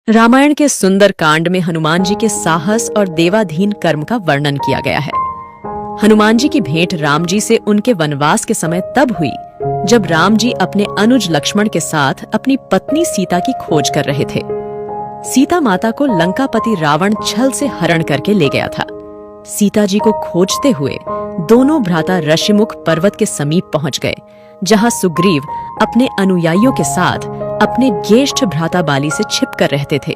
रामायण के सुंदर कांड में हनुमान जी के साहस और देवाधीन कर्म का वर्णन किया गया है। हनुमान जी की भेंट राम जी से उनके वनवास के समय तब हुई जब राम जी अपने अनुज लक्ष्मण के साथ अपनी पत्नी सीता की खोज कर रहे थे। सीता माता को लंकापति रावण छल से हरण करके ले गया था। सीता जी को खोजते हुए दोनों भ्राता ऋषिमुख पर्वत के समीप पहुंच गए, जहां सुग्रीव अपने अनुयायियों के साथ अपने ज्येष्ठ भ्राता बाली से छिप कर रहते थे।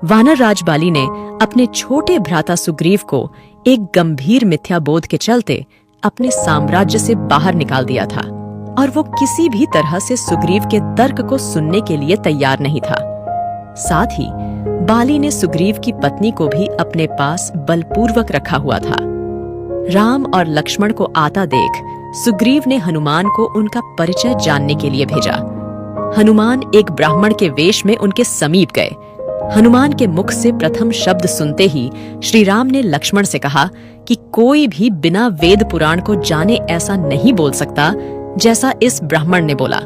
वानर राज बाली ने अपने छोटे भ्राता सुग्रीव को एक गंभीर मिथ्या बोध के चलते अपने साम्राज्य से बाहर निकाल दिया था और वो किसी भी तरह से सुग्रीव के तर्क को सुनने के लिए तैयार नहीं था। साथ ही बाली ने सुग्रीव की पत्नी को भी अपने पास बलपूर्वक रखा हुआ था। राम और लक्ष्मण को आता देख सुग्रीव ने हनुमान को उनका परिचय जानने के लिए भेजा। हनुमान एक ब्राह्मण के वेश में उनके समीप गए। हनुमान के मुख से प्रथम शब्द सुनते ही श्री राम ने लक्ष्मण से कहा कि कोई भी बिना वेद पुराण को जाने ऐसा नहीं बोल सकता जैसा इस ब्राह्मण ने बोला।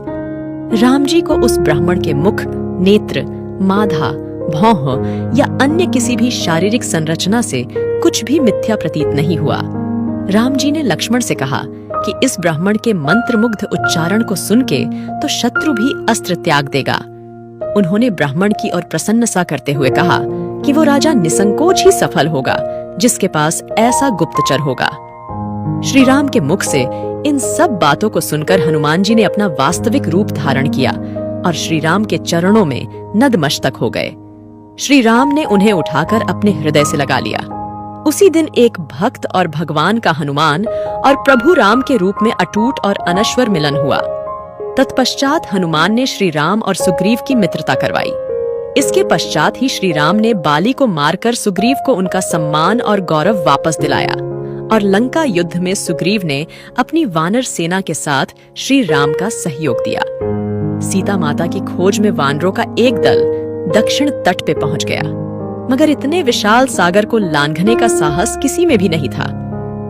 राम जी को उस ब्राह्मण के मुख, नेत्र, माथा, भौह या अन्य किसी भी शारीरिक संरचना से कुछ भी मिथ्या प्रतीत नहीं हुआ। राम जी ने लक्ष्मण से कहा कि इस ब्राह्मण के मंत्रमुग्ध उच्चारण को सुन के तो शत्रु भी अस्त्र त्याग देगा। उन्होंने ब्राह्मण की ओर प्रसन्न सा करते हुए कहा कि वो राजा निसंकोच ही सफल होगा जिसके पास ऐसा गुप्तचर होगा। श्री राम के मुख से इन सब बातों को सुनकर हनुमान जी ने अपना वास्तविक रूप धारण किया और श्री राम के चरणों में नतमस्तक हो गए। श्री राम ने उन्हें उठाकर अपने हृदय से लगा लिया। उसी दिन एक भक्त और भगवान का हनुमान और प्रभु राम के रूप में अटूट और अनश्वर मिलन हुआ। तत्पश्चात हनुमान ने श्री राम और सुग्रीव की मित्रता करवाई। इसके पश्चात ही श्री राम ने बाली को मारकर सुग्रीव को उनका सम्मान और गौरव वापस दिलाया और लंका युद्ध में सुग्रीव ने अपनी वानर सेना के साथ श्री राम का सहयोग दिया। सीता माता की खोज में वानरों का एक दल दक्षिण तट पे पहुंच गया, मगर इतने विशाल सागर को लांघने का साहस किसी में भी नहीं था।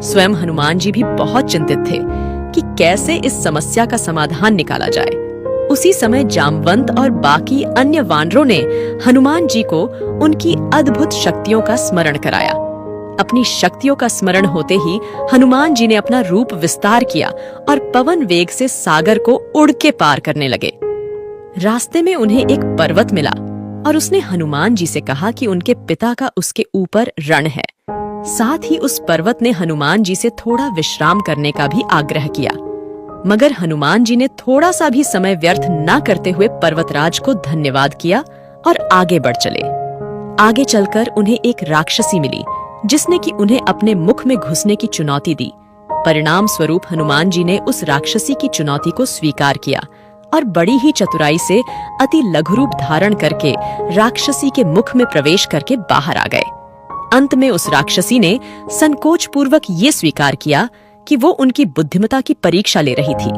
स्वयं हनुमान जी भी बहुत चिंतित थे कि कैसे इस समस्या का समाधान निकाला जाए। उसी समय जामवंत और बाकी अन्य वानरों ने हनुमान जी को उनकी अद्भुत शक्तियों का स्मरण कराया। अपनी शक्तियों का स्मरण होते ही हनुमान जी ने अपना रूप विस्तार किया और पवन वेग से सागर को उड़ के पार करने लगे। रास्ते में उन्हें एक पर्वत मिला और उसने हनुमान जी से कहा कि उनके पिता का उसके ऊपर रण है। साथ ही उस पर्वत ने हनुमान जी से थोड़ा विश्राम करने का भी आग्रह किया, मगर हनुमान जी ने थोड़ा सा भी समय व्यर्थ न करते हुए पर्वतराज को धन्यवाद किया और आगे बढ़ चले। आगे चलकर उन्हें एक राक्षसी मिली जिसने कि उन्हें अपने मुख में घुसने की चुनौती दी। परिणाम स्वरूप हनुमान जी ने उस राक्षसी की चुनौती को स्वीकार किया और बड़ी ही चतुराई से अति लघु रूप धारण करके राक्षसी के मुख में प्रवेश करके बाहर आ गए। अंत में उस राक्षसी ने संकोच पूर्वक ये स्वीकार किया कि वो उनकी बुद्धिमता की परीक्षा ले रही थी।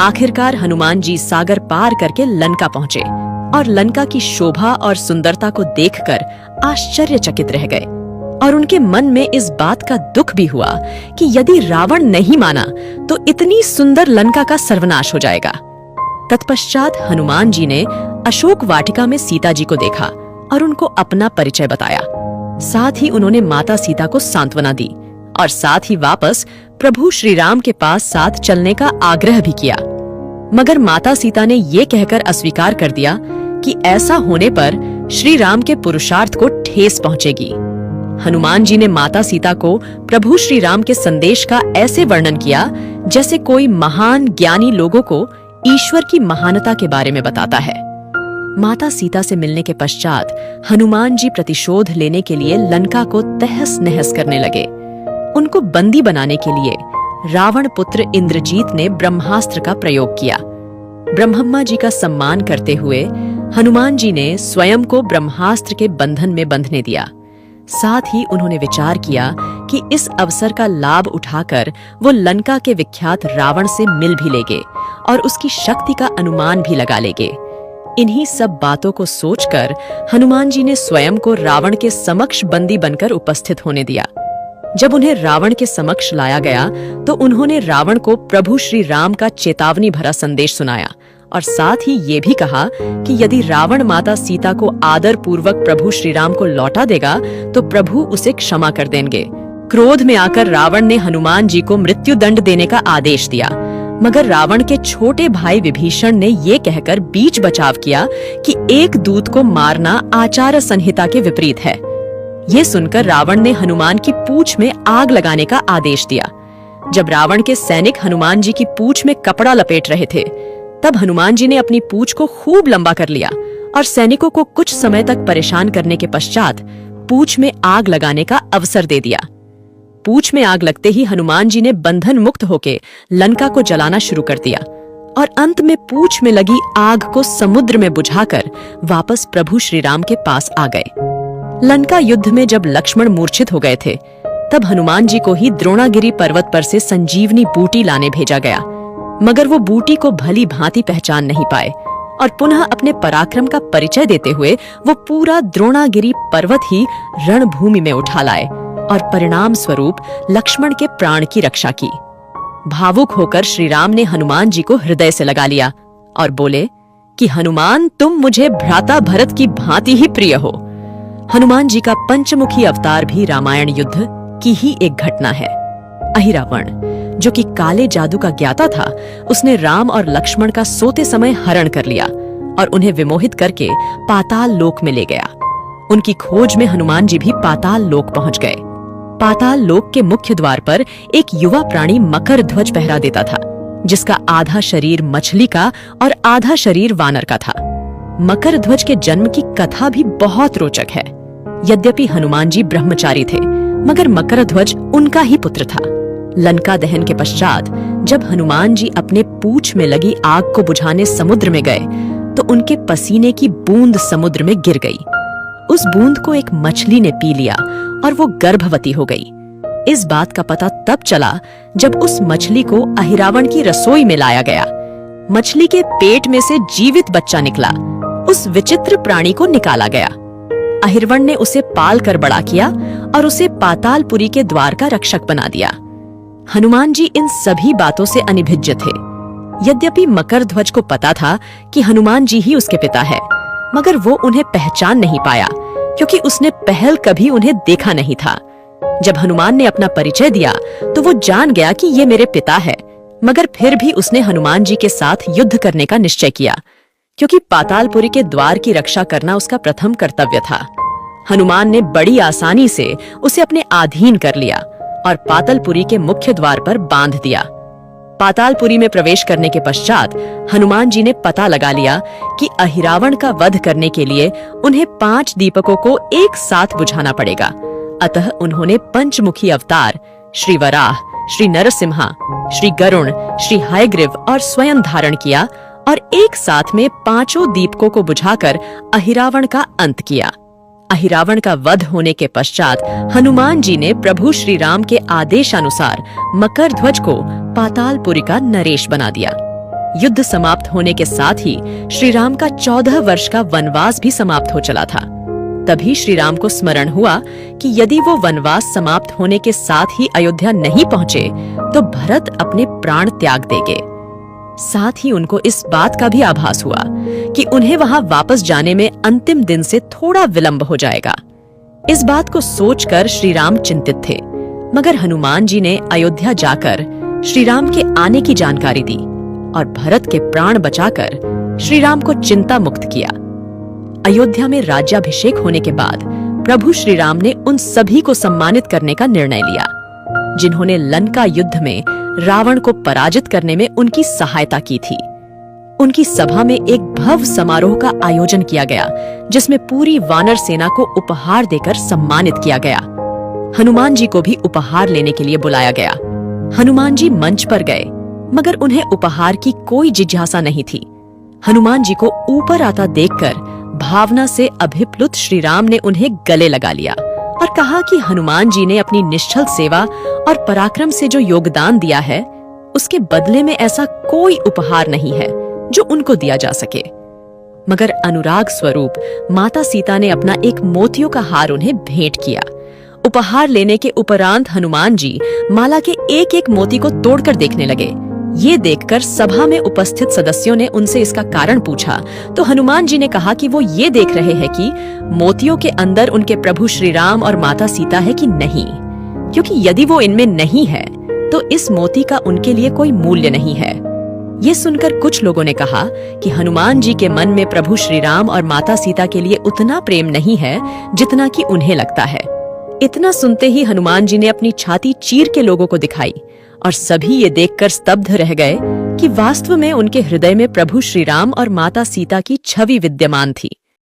आखिरकार हनुमान जी सागर पार करके लंका पहुंचे और लंका की शोभा और सुंदरता को देखकर आश्चर्यचकित रह गए और उनके मन में इस बात का दुख भी हुआ कि यदि रावण नहीं माना तो इतनी सुंदर लंका का सर्वनाश हो जाएगा। तत्पश्चात हनुमान जी ने अशोक वाटिका में सीता जी को देखा और उनको अपना परिचय बताया। साथ ही उन्होंने माता सीता को सांत्वना दी और साथ ही वापस प्रभु श्री राम के पास साथ चलने का आग्रह भी किया, मगर माता सीता ने ये कहकर अस्वीकार कर दिया कि ऐसा होने पर श्री राम के पुरुषार्थ को ठेस पहुंचेगी। हनुमान जी ने माता सीता को प्रभु श्री राम के संदेश का ऐसे वर्णन किया जैसे कोई महान ज्ञानी लोगों को ईश्वर की महानता के बारे में बताता है। माता सीता से मिलने के पश्चात हनुमान जी प्रतिशोध लेने के लिए लंका को तहस नहस करने लगे। उनको बंदी बनाने के लिए रावण पुत्र इंद्रजीत ने ब्रह्मास्त्र का प्रयोग किया। ब्रह्मम्मा जी का सम्मान करते हुए हनुमान जी ने स्वयं को ब्रह्मास्त्र के बंधन में बंधने दिया। साथ ही उन्होंने विचार किया कि इस अवसर का लाभ उठाकर वो लंका के विख्यात रावण से मिल भी लेंगे और उसकी शक्ति का अनुमान भी लगा लेंगे। इन्हीं सब बातों को सोचकर हनुमान जी ने स्वयं को रावण के समक्ष बंदी बनकर उपस्थित होने दिया। जब उन्हें रावण के समक्ष लाया गया तो उन्होंने रावण को प्रभु श्री राम का चेतावनी भरा संदेश सुनाया और साथ ही ये भी कहा कि यदि रावण माता सीता को आदर पूर्वक प्रभु श्री राम को लौटा देगा तो प्रभु उसे क्षमा कर देंगे। क्रोध में आकर रावण ने हनुमान जी को मृत्यु दंड देने का आदेश दिया, मगर रावण के छोटे भाई विभीषण ने ये कहकर बीच बचाव किया कि एक दूत को मारना आचार संहिता के विपरीत है। ये सुनकर रावण ने हनुमान की पूंछ में आग लगाने का आदेश दिया। जब रावण के सैनिक हनुमान जी की पूंछ में कपड़ा लपेट रहे थे, तब हनुमान जी ने अपनी पूंछ को खूब लंबा कर लिया और सैनिकों को कुछ समय तक परेशान करने के पश्चात पूंछ में आग लगाने का अवसर दे दिया। पूंछ में आग लगते ही हनुमान जी ने बंधन मुक्त होकर लंका को जलाना शुरू कर दिया और अंत में पूंछ में लगी आग को समुद्र में बुझाकर वापस प्रभु श्री राम के पास आ गए। लंका युद्ध में जब लक्ष्मण मूर्छित हो गए थे, तब हनुमान जी को ही द्रोणागिरी पर्वत पर से संजीवनी बूटी लाने भेजा गया, मगर वो बूटी को भली भांति पहचान नहीं पाए और पुनः अपने पराक्रम का परिचय देते हुए वो पूरा द्रोणागिरी पर्वत ही रणभूमि में उठा लाए और परिणाम स्वरूप लक्ष्मण के प्राण की रक्षा की। भावुक होकर श्री राम ने हनुमान जी को हृदय से लगा लिया और बोले कि हनुमान, तुम मुझे भ्राता भरत की भांति ही प्रिय हो। हनुमान जी का पंचमुखी अवतार भी रामायण युद्ध की ही एक घटना है। अहिरावण, जो कि काले जादू का ज्ञाता था, उसने राम और लक्ष्मण का सोते समय हरण कर लिया और उन्हें विमोहित करके पाताल लोक में ले गया। उनकी खोज में हनुमान जी भी पाताल लोक पहुंच गए। पाताल लोक के मुख्य द्वार पर एक युवा प्राणी मकर ध्वज पहरा देता था, जिसका आधा शरीर मछली का और आधा शरीर वानर का था। मकर ध्वज के जन्म की कथा भी बहुत रोचक है। यद्यपि हनुमान जी ब्रह्मचारी थे, मगर मकर ध्वज उनका ही पुत्र था। लंका दहन के पश्चात जब हनुमान जी अपने पूंछ में लगी आग को बुझाने समुद्र में गए, तो उनके पसीने की बूंद समुद्र में गिर गई। उस बूंद को एक मछली ने पी लिया और वो गर्भवती हो गई। इस बात का पता तब चला जब उस मछली को अहिरावण की रसोई में लाया गया। मछली के पेट में से जीवित बच्चा निकला। उस विचित्र प्राणी को निकाला गया। अहिरवण ने उसे पाल कर बड़ा किया और उसे पातालपुरी के द्वार का रक्षक बना दिया। हनुमान जी इन सभी बातों से अनिभिज्य थे। यद्यपि मकर ध्वज को पता था कि हनुमान जी ही उसके पिता है, मगर वो उन्हें पहचान नहीं पाया, क्योंकि उसने पहल कभी उन्हें देखा नहीं था। जब हनुमान ने अपना परिचय दिया तो वो जान गया कि ये मेरे पिता है, मगर फिर भी उसने हनुमान जी के साथ युद्ध करने का निश्चय किया, क्योंकि पातालपुरी के द्वार की रक्षा करना उसका प्रथम कर्तव्य था। हनुमान ने बड़ी आसानी से उसे अपने अधीन कर लिया और पातालपुरी के मुख्य द्वार पर बांध दिया। पातालपुरी में प्रवेश करने के पश्चात हनुमान जी ने पता लगा लिया कि अहिरावण का वध करने के लिए उन्हें 5 दीपकों को एक साथ बुझाना पड़ेगा। अतः उन्होंने पंचमुखी अवतार श्री वराह, श्री नरसिम्हा, श्री गरुण, श्री हयग्रीव और स्वयं धारण किया और एक साथ में 5 दीपकों को बुझाकर अहिरावण का अंत किया। अहिरावण का वध होने के पश्चात हनुमान जी ने प्रभु श्री राम के आदेशानुसार मकर ध्वज को पातालपुरी का नरेश बना दिया। युद्ध समाप्त होने के साथ ही श्री राम का 14 वर्ष का वनवास भी समाप्त हो चला था। तभी श्री राम को स्मरण हुआ कि यदि वो वनवास समाप्त होने के साथ ही अयोध्या नहीं पहुँचे तो भरत अपने प्राण त्याग देंगे। साथ ही उनको इस बात का भी आभास हुआ कि उन्हें वहां वापस जाने में अंतिम दिन से थोड़ा विलंब हो जाएगा। इस बात को सोचकर श्री राम चिंतित थे, मगर हनुमान जी ने अयोध्या जाकर श्री राम के आने की जानकारी दी और भरत के प्राण बचाकर श्री राम को चिंता मुक्त किया। अयोध्या में राज्याभिषेक होने के बाद प्रभु श्री राम ने उन सभी को सम्मानित करने का निर्णय लिया जिन्होंने लंका युद्ध में रावण को पराजित करने में उनकी सहायता की थी। उनकी सभा में एक भव्य समारोह का आयोजन किया गया, जिसमें पूरी वानर सेना को उपहार देकर सम्मानित किया गया। हनुमान जी को भी उपहार लेने के लिए बुलाया गया। हनुमान जी मंच पर गए, मगर उन्हें उपहार की कोई जिज्ञासा नहीं थी। हनुमान जी को ऊपर आता देखकर भावना से अभिप्लुत श्री राम ने उन्हें गले लगा लिया और कहा कि हनुमान जी ने अपनी निश्चल सेवा और पराक्रम से जो योगदान दिया है, उसके बदले में ऐसा कोई उपहार नहीं है जो उनको दिया जा सके। मगर अनुराग स्वरूप माता सीता ने अपना एक मोतियों का हार उन्हें भेंट किया। उपहार लेने के उपरांत हनुमान जी माला के एक एक मोती को तोड़कर देखने लगे, ये देखकर सभा में उपस्थित सदस्यों ने उनसे इसका कारण पूछा तो हनुमान जी ने कहा कि वो ये देख रहे हैं कि मोतियों के अंदर उनके प्रभु श्री राम और माता सीता है कि नहीं, क्योंकि यदि वो इनमें नहीं है तो इस मोती का उनके लिए कोई मूल्य नहीं है। ये सुनकर कुछ लोगों ने कहा कि हनुमान जी के मन में प्रभु श्री राम और माता सीता के लिए उतना प्रेम नहीं है जितना कि उन्हें लगता है। इतना सुनते ही हनुमान जी ने अपनी छाती चीर के लोगों को दिखाई और सभी ये देखकर स्तब्ध रह गए कि वास्तव में उनके हृदय में प्रभु श्री राम और माता सीता की छवि विद्यमान थी।